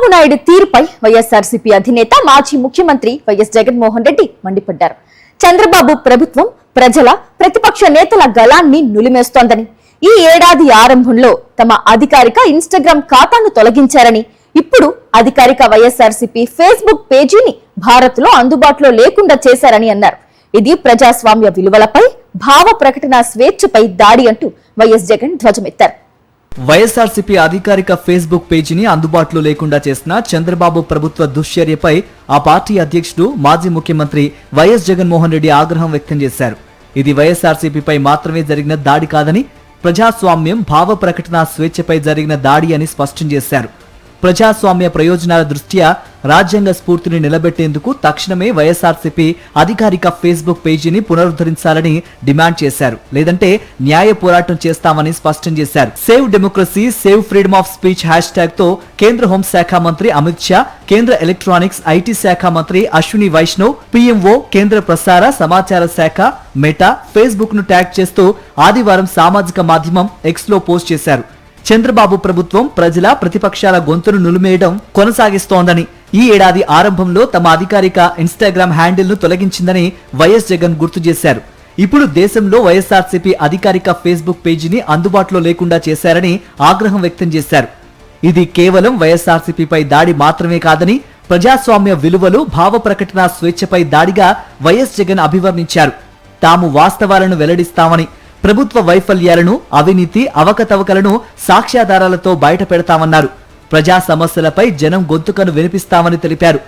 చంద్రబాబు నాయుడు తీరుపై వైఎస్ఆర్సీపీ అధినేత మాజీ ముఖ్యమంత్రి వైఎస్ జగన్మోహన్ రెడ్డి మండిపడ్డారు. చంద్రబాబు ప్రభుత్వం ప్రజల ప్రతిపక్ష నేతల గళాన్ని నులిమేస్తోందని, ఈ ఏడాది ఆరంభంలో తమ అధికారిక ఇన్స్టాగ్రామ్ ఖాతాను తొలగించారని, ఇప్పుడు అధికారిక వైఎస్ఆర్సీపీ ఫేస్బుక్ పేజీని భారత్ లో అందుబాటులో లేకుండా చేశారని అన్నారు. ఇది ప్రజాస్వామ్య విలువలపై, భావ ప్రకటన స్వేచ్ఛపై దాడి అంటూ వైఎస్ జగన్ ధ్వజమెత్తారు. వైఎస్ఆర్సీపీ అధికారిక ఫేస్బుక్ పేజీని అందుబాటులో లేకుండా చేసిన చంద్రబాబు ప్రభుత్వ దుశ్చర్యపై ఆ పార్టీ అధ్యక్షుడు మాజీ ముఖ్యమంత్రి వైఎస్ జగన్మోహన్ రెడ్డి ఆగ్రహం వ్యక్తం చేశారు. ఇది వైఎస్ఆర్సీపీపై మాత్రమే జరిగిన దాడి కాదని, ప్రజాస్వామ్యం, భావ ప్రకటన స్వేచ్ఛపై జరిగిన దాడి అని స్పష్టం చేశారు. ప్రజాస్వామ్య ప్రయోజనాల దృష్ట్యా రాజ్యాంగ స్ఫూర్తిని నిలబెట్టేందుకు తక్షణమే వైఎస్ఆర్సీపీ అధికారిక ఫేస్బుక్ పేజీని పునరుద్ధరించాలని డిమాండ్ చేశారు. లేదంటే న్యాయ పోరాటం చేస్తామని స్పష్టం చేశారు. Save democracy, save freedom of speech hash tag తో కేంద్ర హోంశాఖ మంత్రి అమిత్ షా, కేంద్ర ఎలక్ట్రానిక్స్ ఐటీ శాఖ మంత్రి అశ్విని వైష్ణవ్, పీఎంఓ, కేంద్ర ప్రసార సమాచార శాఖ, మెటా ఫేస్బుక్ ను ట్యాగ్ చేస్తూ ఆదివారం సామాజిక మాధ్యమం ఎక్స్ లో పోస్ట్ చేశారు. చంద్రబాబు ప్రభుత్వం ప్రజల ప్రతిపక్షాల గొంతును నులిమేయడం కొనసాగిస్తోందని, ఈ ఏడాది ఆరంభంలో తమ అధికారిక ఇన్స్టాగ్రామ్ హ్యాండిల్ ను తొలగించిందని వైఎస్ జగన్ గుర్తు చేశారు. ఇప్పుడు దేశంలో వైఎస్ఆర్సీపీ అధికారిక ఫేస్బుక్ పేజీని అందుబాటులో లేకుండా చేశారని ఆగ్రహం వ్యక్తం చేశారు. ఇది కేవలం వైఎస్ఆర్సీపీపై దాడి మాత్రమే కాదని, ప్రజాస్వామ్య విలువలు, భావ ప్రకటన స్వేచ్ఛపై దాడిగా వైఎస్ జగన్ అభివర్ణించారు. తాము వాస్తవాలను వెల్లడిస్తామని, ప్రభుత్వ వైఫల్యాలను, అవినీతి, అవకతవకలను సాక్ష్యాధారాలతో బయట పెడతామన్నారు. ప్రజా సమస్యలపై జనం గొంతుకను వినిపిస్తామని తెలిపారు.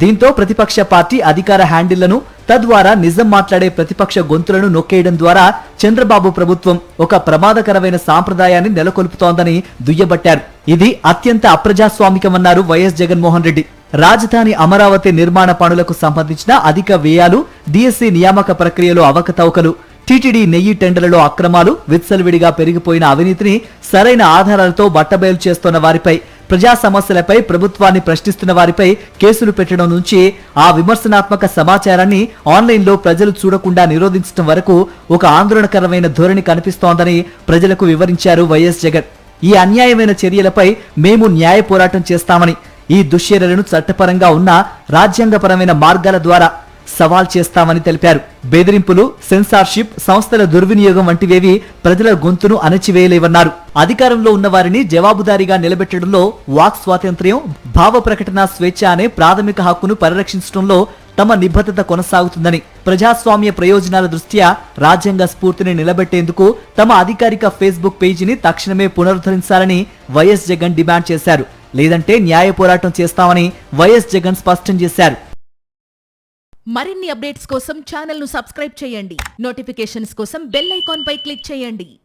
దీంతో ప్రతిపక్ష పార్టీ అధికార హ్యాండిళ్లను, తద్వారా నిజం మాట్లాడే ప్రతిపక్ష గొంతులను నొక్కేయడం ద్వారా చంద్రబాబు ప్రభుత్వం ఒక ప్రమాదకరమైన సాంప్రదాయాన్ని నెలకొల్పుతోందని దుయ్యబట్టారు. ఇది అత్యంత అప్రజాస్వామికమన్నారు వైఎస్ జగన్మోహన్ రెడ్డి. రాజధాని అమరావతి నిర్మాణ పనులకు సంబంధించిన అధిక వ్యయాలు, డిఎస్సి నియామక ప్రక్రియలో అవకతవకలు, టీటీడీ నెయ్యి టెండర్లలో అక్రమాలు, విత్సలవిడిగా పెరిగిపోయిన అవినీతిని సరైన ఆధారాలతో బట్టబయలు చేస్తున్న వారిపై, ప్రజా సమస్యలపై ప్రభుత్వాన్ని ప్రశ్నిస్తున్న వారిపై కేసులు పెట్టడం నుంచి ఆ విమర్శనాత్మక సమాచారాన్ని ఆన్లైన్లో ప్రజలు చూడకుండా నిరోధించడం వరకు ఒక ఆందోళనకరమైన ధోరణి కనిపిస్తోందని ప్రజలకు వివరించారు వైఎస్ జగన్. ఈ అన్యాయమైన చర్యలపై మేము న్యాయ పోరాటం చేస్తామని, ఈ దుశ్చర్యలను చట్టపరంగా ఉన్న రాజ్యాంగపరమైన మార్గాల ద్వారా సవాల్ చేస్తామని తెలిపారు. బెదిరింపులు, సెన్సార్షిప్, సంస్థల దుర్వినియోగం వంటివేవి ప్రజల గొంతును అణచివేయలేవన్నారు. అధికారంలో ఉన్న వారిని జవాబుదారీగా నిలబెట్టడంలో వాక్ స్వాతంత్ర్యం, భావ ప్రకటన స్వేచ్ఛ అనే ప్రాథమిక హక్కును పరిరక్షించడంలో తమ నిబద్ధత కొనసాగుతుందని, ప్రజాస్వామ్య ప్రయోజనాల దృష్ట్యా రాజ్యాంగ స్ఫూర్తిని నిలబెట్టేందుకు తమ అధికారిక ఫేస్బుక్ పేజీని తక్షణమే పునరుద్ధరించాలని వైఎస్ జగన్ డిమాండ్ చేశారు. లేదంటే న్యాయ పోరాటం చేస్తామని వైఎస్ జగన్ స్పష్టం చేశారు. మరిన్ని అప్డేట్స్ కోసం ఛానల్ ను సబ్స్క్రైబ్ చేయండి. నోటిఫికేషన్స్ కోసం బెల్ ఐకాన్ పై క్లిక్ చేయండి.